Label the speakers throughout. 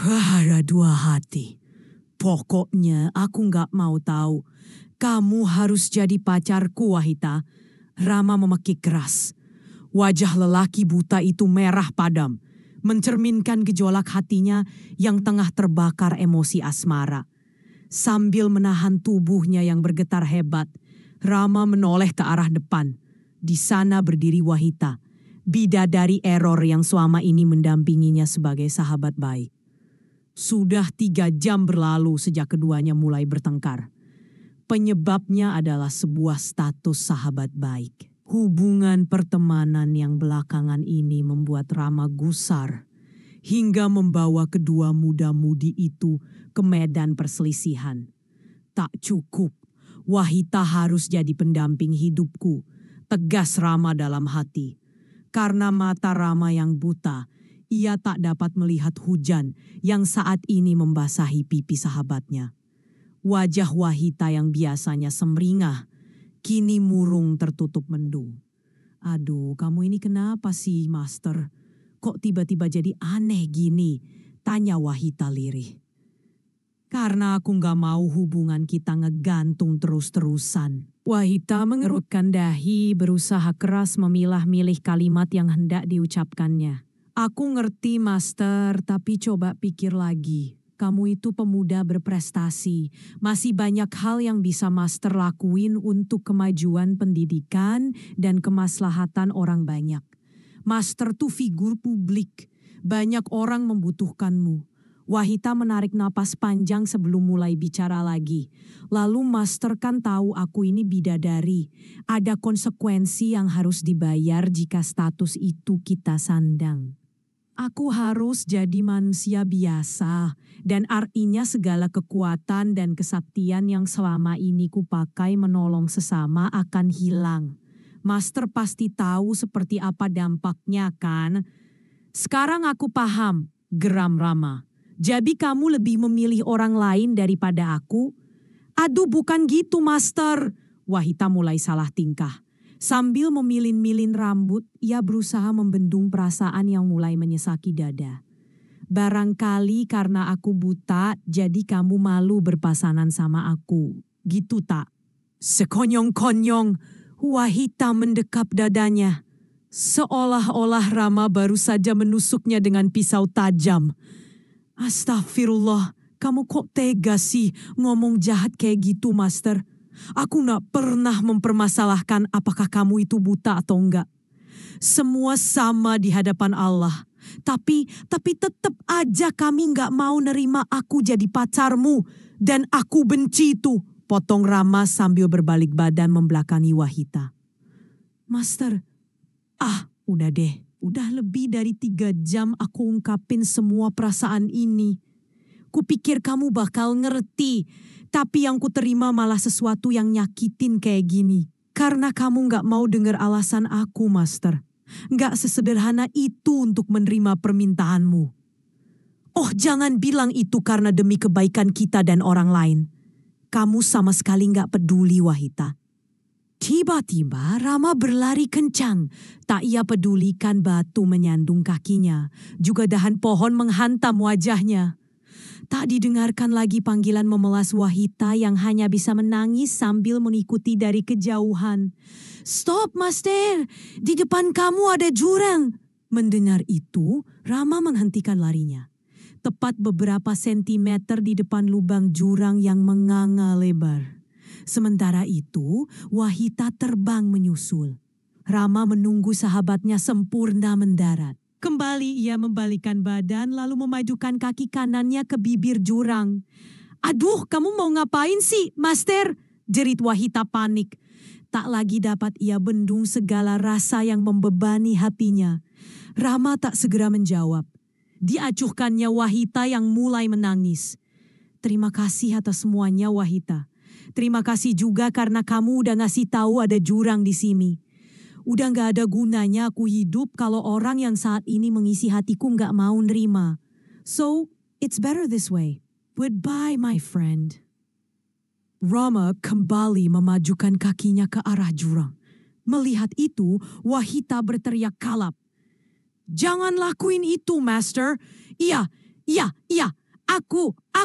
Speaker 1: Ada dua hati. Pokoknya aku nggak mau tahu. Kamu harus jadi pacarku, Wahita. Rama memekik keras. Wajah lelaki buta itu merah padam, mencerminkan gejolak hatinya yang tengah terbakar emosi asmara. Sambil menahan tubuhnya yang bergetar hebat, Rama menoleh ke arah depan. Di sana berdiri Wahita, bidadari error yang selama ini mendampinginya sebagai sahabat baik. Sudah 3 jam berlalu sejak keduanya mulai bertengkar. Penyebabnya adalah sebuah status sahabat baik. Hubungan pertemanan yang belakangan ini membuat Rama gusar hingga membawa kedua muda-mudi itu ke medan perselisihan. Tak cukup, Wahita harus jadi pendamping hidupku, tegas Rama dalam hati. Karena mata Rama yang buta, ia tak dapat melihat hujan yang saat ini membasahi pipi sahabatnya. Wajah Wahita yang biasanya semringah, kini murung tertutup mendung. Aduh, kamu ini kenapa sih, Master? Kok tiba-tiba jadi aneh gini? Tanya Wahita lirih. Karena aku gak mau hubungan kita ngegantung terus-terusan. Wahita mengerutkan dahi, berusaha keras memilah-milih kalimat yang hendak diucapkannya. Aku ngerti, Master, tapi coba pikir lagi. Kamu itu pemuda berprestasi. Masih banyak hal yang bisa Master lakuin untuk kemajuan pendidikan dan kemaslahatan orang banyak. Master tuh figur publik. Banyak orang membutuhkanmu. Wahita menarik napas panjang sebelum mulai bicara lagi. Lalu Master kan tahu aku ini bidadari. Ada konsekuensi yang harus dibayar jika status itu kita sandang. Aku harus jadi manusia biasa, dan artinya segala kekuatan dan kesaktian yang selama ini kupakai menolong sesama akan hilang. Master pasti tahu seperti apa dampaknya kan? Sekarang aku paham, geram Rama. Jadi kamu lebih memilih orang lain daripada aku? Aduh bukan gitu Master. Wahita mulai salah tingkah. Sambil memilin-milin rambut, ia berusaha membendung perasaan yang mulai menyesaki dada. Barangkali karena aku buta, jadi kamu malu berpasangan sama aku. Gitu tak? Sekonyong-konyong, Wahita mendekap dadanya. Seolah-olah Rama baru saja menusuknya dengan pisau tajam. Astagfirullah, kamu kok tega sih ngomong jahat kayak gitu, Master? Aku gak pernah mempermasalahkan apakah kamu itu buta atau enggak. Semua sama di hadapan Allah. Tapi tetap aja kami gak mau nerima aku jadi pacarmu. Dan aku benci itu, potong Rama sambil berbalik badan membelakangi Wahita. Master, udah deh. Udah lebih dari 3 jam aku ungkapin semua perasaan ini. Kupikir kamu bakal ngerti. Tapi yang kuterima malah sesuatu yang nyakitin kayak gini. Karena kamu gak mau dengar alasan aku, Master. Gak sesederhana itu untuk menerima permintaanmu. Oh, jangan bilang itu karena demi kebaikan kita dan orang lain. Kamu sama sekali gak peduli, Wahita. Tiba-tiba Rama berlari kencang. Tak ia pedulikan batu menyandung kakinya. Juga dahan pohon menghantam wajahnya. Tak didengarkan lagi panggilan memelas Wahita yang hanya bisa menangis sambil mengikuti dari kejauhan. Stop, Master! Di depan kamu ada jurang! Mendengar itu, Rama menghentikan larinya. Tepat beberapa sentimeter di depan lubang jurang yang menganga lebar. Sementara itu, Wahita terbang menyusul. Rama menunggu sahabatnya sempurna mendarat. Kembali ia membalikkan badan lalu memajukan kaki kanannya ke bibir jurang. Aduh, kamu mau ngapain sih, Master? Jerit Wahita panik. Tak lagi dapat ia bendung segala rasa yang membebani hatinya. Rama tak segera menjawab. Diacuhkannya Wahita yang mulai menangis. Terima kasih atas semuanya, Wahita. Terima kasih juga karena kamu udah ngasih tahu ada jurang di sini. Udah gak ada gunanya aku hidup kalau orang yang saat ini mengisi hatiku gak mau nerima. So, it's better this way. Goodbye, my friend. Rama kembali memajukan kakinya ke arah jurang. Melihat itu, Wahita berteriak kalap. Jangan lakuin itu, Master. Iya,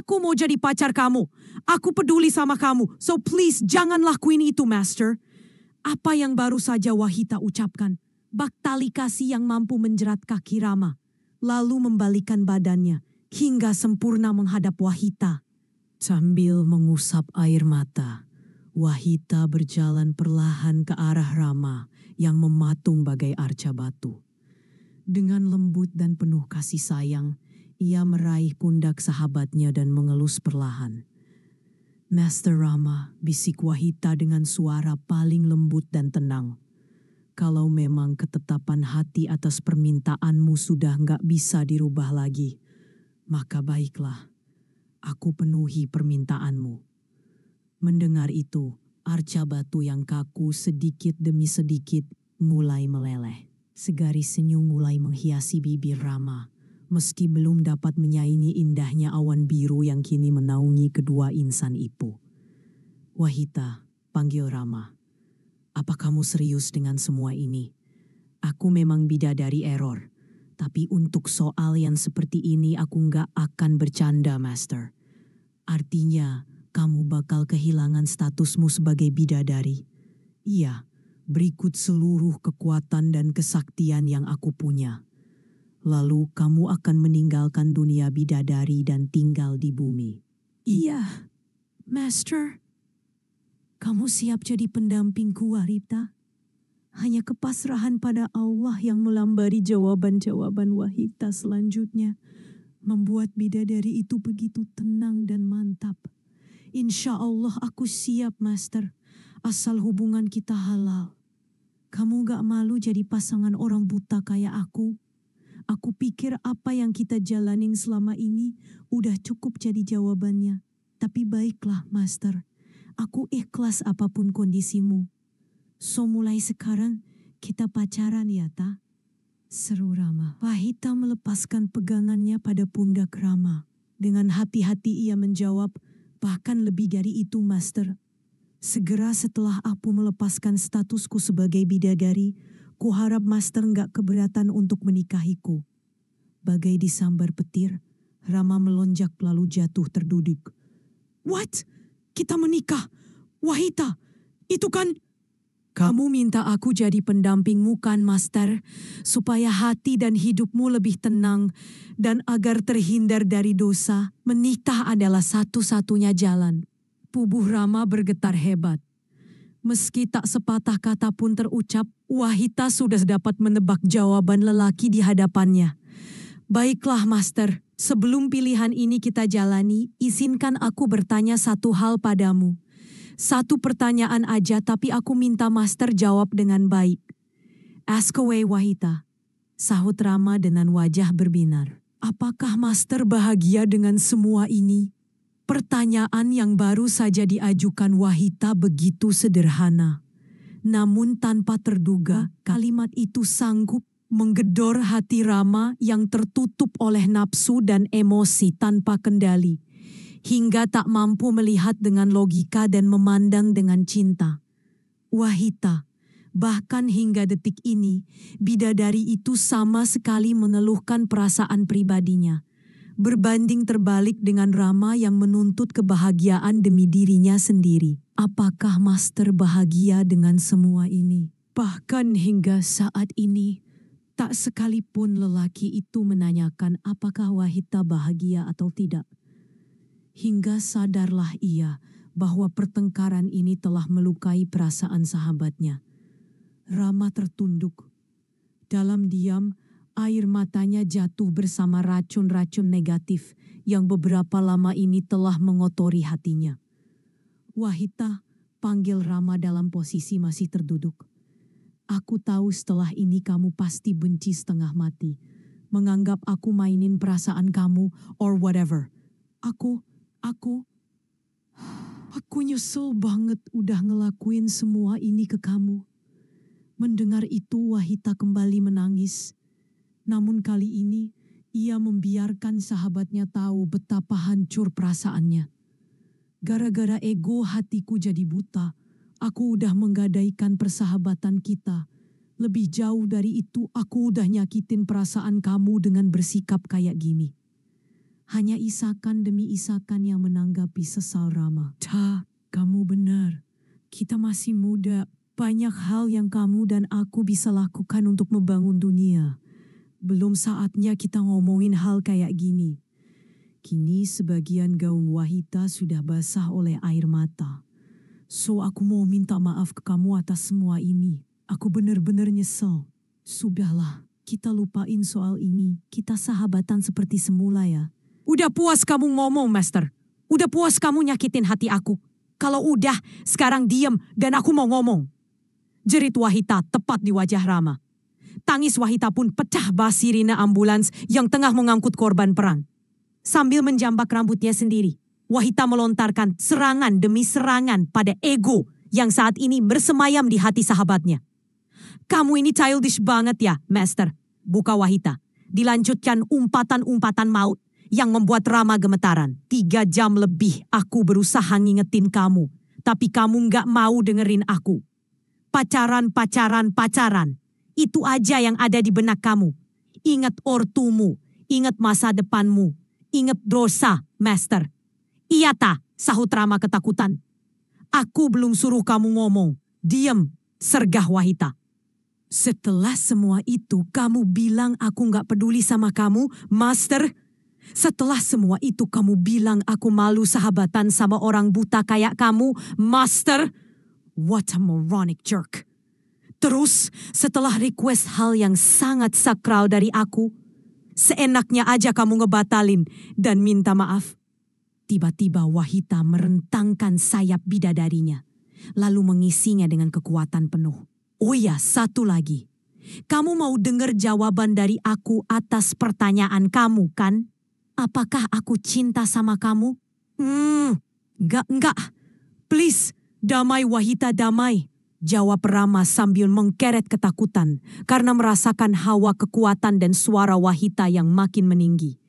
Speaker 1: Aku mau jadi pacar kamu. Aku peduli sama kamu. So please jangan lakuin itu, Master. Apa yang baru saja Wahita ucapkan? Bak tali kasih yang mampu menjerat kaki Rama. Lalu membalikan badannya hingga sempurna menghadap Wahita. Sambil mengusap air mata, Wahita berjalan perlahan ke arah Rama yang mematung bagai arca batu. Dengan lembut dan penuh kasih sayang, ia meraih pundak sahabatnya dan mengelus perlahan. Master Rama, bisik Wahita dengan suara paling lembut dan tenang. Kalau memang ketetapan hati atas permintaanmu sudah nggak bisa dirubah lagi, maka baiklah, aku penuhi permintaanmu. Mendengar itu, arca batu yang kaku sedikit demi sedikit mulai meleleh. Segaris senyum mulai menghiasi bibir Rama, meski belum dapat menyaingi indahnya awan biru yang kini menaungi kedua insan itu. Wahita, panggil Rama. Apa kamu serius dengan semua ini? Aku memang bidadari error, tapi untuk soal yang seperti ini aku nggak akan bercanda, Master. Artinya, kamu bakal kehilangan statusmu sebagai bidadari. Iya, berikut seluruh kekuatan dan kesaktian yang aku punya. Lalu kamu akan meninggalkan dunia bidadari dan tinggal di bumi. Iya, Master. Kamu siap jadi pendampingku, Wahita? Hanya kepasrahan pada Allah yang melambari jawaban-jawaban Wahita selanjutnya membuat bidadari itu begitu tenang dan mantap. Insya Allah aku siap, Master, asal hubungan kita halal. Kamu gak malu jadi pasangan orang buta kayak aku? Aku pikir apa yang kita jalanin selama ini udah cukup jadi jawabannya. Tapi baiklah, Master. Aku ikhlas apapun kondisimu. So mulai sekarang kita pacaran ya, ta? Seru Rama. Wahita melepaskan pegangannya pada pundak Rama. Dengan hati-hati ia menjawab, bahkan lebih dari itu, Master. Segera setelah aku melepaskan statusku sebagai bidadari, kuharap Master nggak keberatan untuk menikahiku. Bagai disambar petir, Rama melonjak lalu jatuh terduduk. What? Kita menikah? Wahita, itu kan... Kamu minta aku jadi pendampingmu kan, Master? Supaya hati dan hidupmu lebih tenang dan agar terhindar dari dosa, menikah adalah satu-satunya jalan. Tubuh Rama bergetar hebat. Meski tak sepatah kata pun terucap, Wahita sudah dapat menebak jawaban lelaki di hadapannya. Baiklah, Master. Sebelum pilihan ini kita jalani, izinkan aku bertanya satu hal padamu. Satu pertanyaan aja, tapi aku minta Master jawab dengan baik. Ask away, Wahita. Sahut Rama dengan wajah berbinar. Apakah Master bahagia dengan semua ini? Pertanyaan yang baru saja diajukan Wahita begitu sederhana. Namun tanpa terduga, kalimat itu sanggup menggedor hati Rama yang tertutup oleh nafsu dan emosi tanpa kendali, hingga tak mampu melihat dengan logika dan memandang dengan cinta. Wahita, bahkan hingga detik ini, bidadari itu sama sekali mengeluhkan perasaan pribadinya. Berbanding terbalik dengan Rama yang menuntut kebahagiaan demi dirinya sendiri. Apakah Master bahagia dengan semua ini? Bahkan hingga saat ini, tak sekalipun lelaki itu menanyakan apakah Wahita bahagia atau tidak. Hingga sadarlah ia bahwa pertengkaran ini telah melukai perasaan sahabatnya. Rama tertunduk. Dalam diam, air matanya jatuh bersama racun-racun negatif yang beberapa lama ini telah mengotori hatinya. Wahita, panggil Rama dalam posisi masih terduduk. Aku tahu setelah ini kamu pasti benci setengah mati. Menganggap aku mainin perasaan kamu or whatever. Aku nyesel banget udah ngelakuin semua ini ke kamu. Mendengar itu Wahita kembali menangis. Namun kali ini ia membiarkan sahabatnya tahu betapa hancur perasaannya. Gara-gara ego hatiku jadi buta. Aku udah menggadaikan persahabatan kita. Lebih jauh dari itu aku udah nyakitin perasaan kamu dengan bersikap kayak gini. Hanya isakan demi isakan yang menanggapi sesal Rama. Kamu benar. Kita masih muda. Banyak hal yang kamu dan aku bisa lakukan untuk membangun dunia. Belum saatnya kita ngomongin hal kayak gini. Kini sebagian gaun Wahita sudah basah oleh air mata. So aku mau minta maaf ke kamu atas semua ini. Aku benar-benar nyesel. Sudahlah, kita lupain soal ini. Kita sahabatan seperti semula ya. Udah puas kamu ngomong, Master. Udah puas kamu nyakitin hati aku. Kalau udah, sekarang diam dan aku mau ngomong. Jerit Wahita tepat di wajah Rama. Tangis Wahita pun pecah bas sirine ambulans yang tengah mengangkut korban perang. Sambil menjambak rambutnya sendiri, Wahita melontarkan serangan demi serangan pada ego yang saat ini bersemayam di hati sahabatnya. Kamu ini childish banget ya, Master. Buka Wahita. Dilanjutkan umpatan-umpatan maut yang membuat Rama gemetaran. 3 jam lebih aku berusaha ngingetin kamu. Tapi kamu nggak mau dengerin aku. Pacaran. Itu aja yang ada di benak kamu. Ingat ortumu, ingat masa depanmu, ingat dosa, Master. Iya ta, sahut Rama ketakutan. Aku belum suruh kamu ngomong. Diam, sergah Wahita. Setelah semua itu kamu bilang aku gak peduli sama kamu, Master. Setelah semua itu kamu bilang aku malu sahabatan sama orang buta kayak kamu, Master. What a moronic jerk. Terus, setelah request hal yang sangat sakral dari aku, seenaknya aja kamu ngebatalin dan minta maaf. Tiba-tiba Wahita merentangkan sayap bidadarinya, lalu mengisinya dengan kekuatan penuh. Oh ya, satu lagi. Kamu mau dengar jawaban dari aku atas pertanyaan kamu, kan? Apakah aku cinta sama kamu? Enggak. Please, damai Wahita, damai. Jawab Rama sambil mengkeret ketakutan karena merasakan hawa kekuatan dan suara Wahita yang makin meninggi.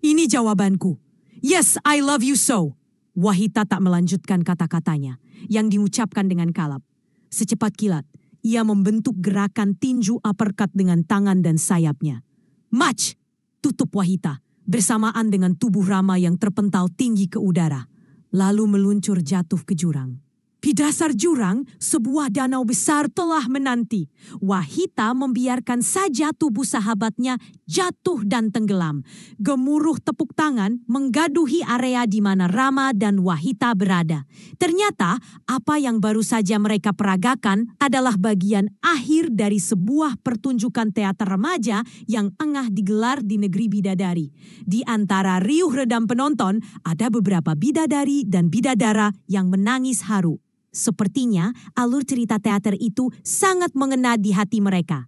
Speaker 1: Ini jawabanku. Yes, I love you so. Wahita tak melanjutkan kata-katanya yang diucapkan dengan kalap. Secepat kilat, ia membentuk gerakan tinju uppercut dengan tangan dan sayapnya. Match! Tutup Wahita bersamaan dengan tubuh Rama yang terpental tinggi ke udara, lalu meluncur jatuh ke jurang. Di dasar jurang, sebuah danau besar telah menanti. Wahita membiarkan saja tubuh sahabatnya jatuh dan tenggelam. Gemuruh tepuk tangan menggaduhi area di mana Rama dan Wahita berada. Ternyata, apa yang baru saja mereka peragakan adalah bagian akhir dari sebuah pertunjukan teater remaja yang engah digelar di negeri bidadari. Di antara riuh redam penonton, ada beberapa bidadari dan bidadara yang menangis haru. Sepertinya alur cerita teater itu sangat mengena di hati mereka.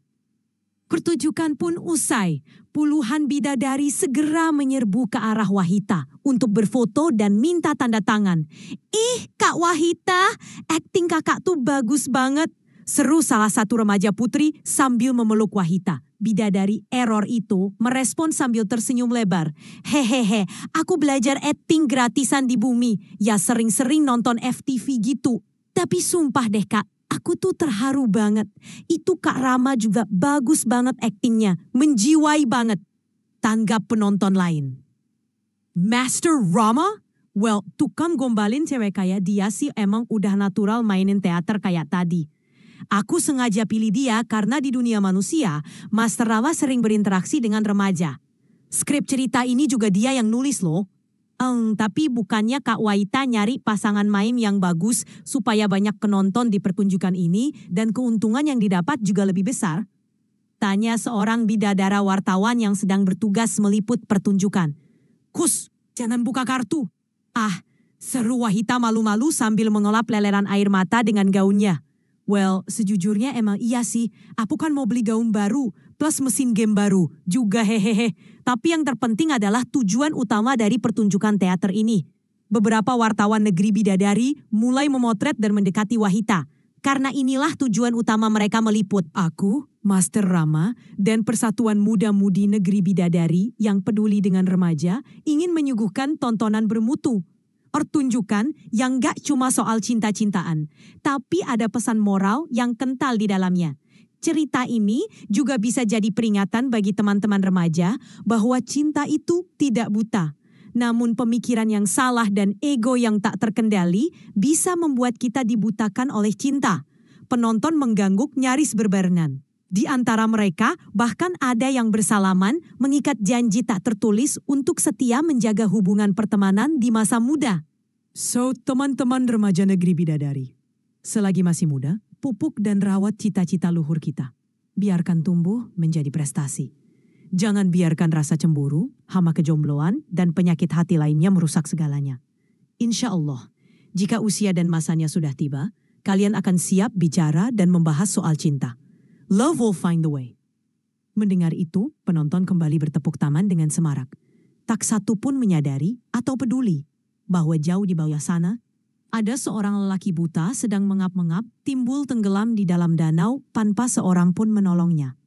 Speaker 1: Pertunjukan pun usai. Puluhan bidadari segera menyerbu ke arah Wahita untuk berfoto dan minta tanda tangan. Ih, Kak Wahita, akting kakak tuh bagus banget. Seru salah satu remaja putri sambil memeluk Wahita. Bidadari error itu merespon sambil tersenyum lebar. Hehehe, aku belajar akting gratisan di bumi. Ya sering-sering nonton FTV gitu. Tapi sumpah deh Kak, aku tuh terharu banget. Itu Kak Rama juga bagus banget aktingnya, menjiwai banget. Tanggap penonton lain. Master Rama? Well, tukang gombalin cewek kayak dia sih emang udah natural mainin teater kayak tadi. Aku sengaja pilih dia karena di dunia manusia, Master Rama sering berinteraksi dengan remaja. Skrip cerita ini juga dia yang nulis loh. Tapi bukannya Kak Wahita nyari pasangan main yang bagus supaya banyak penonton di pertunjukan ini dan keuntungan yang didapat juga lebih besar? Tanya seorang bidadara wartawan yang sedang bertugas meliput pertunjukan. Kus, jangan buka kartu. Seru Wahita malu-malu sambil mengelap leleran air mata dengan gaunnya. Well, sejujurnya emang iya sih. Aku kan mau beli gaun baru plus mesin game baru juga hehehe. Tapi yang terpenting adalah tujuan utama dari pertunjukan teater ini. Beberapa wartawan negeri bidadari mulai memotret dan mendekati Wahita. Karena inilah tujuan utama mereka meliput. Aku, Master Rama, dan Persatuan Muda-Mudi Negeri Bidadari yang peduli dengan remaja ingin menyuguhkan tontonan bermutu. Pertunjukan yang gak cuma soal cinta-cintaan, tapi ada pesan moral yang kental di dalamnya. Cerita ini juga bisa jadi peringatan bagi teman-teman remaja bahwa cinta itu tidak buta. Namun pemikiran yang salah dan ego yang tak terkendali bisa membuat kita dibutakan oleh cinta. Penonton mengangguk nyaris berbarengan. Di antara mereka, bahkan ada yang bersalaman mengikat janji tak tertulis untuk setia menjaga hubungan pertemanan di masa muda. So, teman-teman remaja negeri bidadari. Selagi masih muda, pupuk dan rawat cita-cita luhur kita. Biarkan tumbuh menjadi prestasi. Jangan biarkan rasa cemburu, hama kejombloan, dan penyakit hati lainnya merusak segalanya. Insya Allah, jika usia dan masanya sudah tiba, kalian akan siap bicara dan membahas soal cinta. Love will find the way. Mendengar itu, penonton kembali bertepuk tangan dengan semarak. Tak satu pun menyadari atau peduli bahwa jauh di bawah sana, ada seorang lelaki buta sedang mengap-mengap timbul tenggelam di dalam danau tanpa seorang pun menolongnya.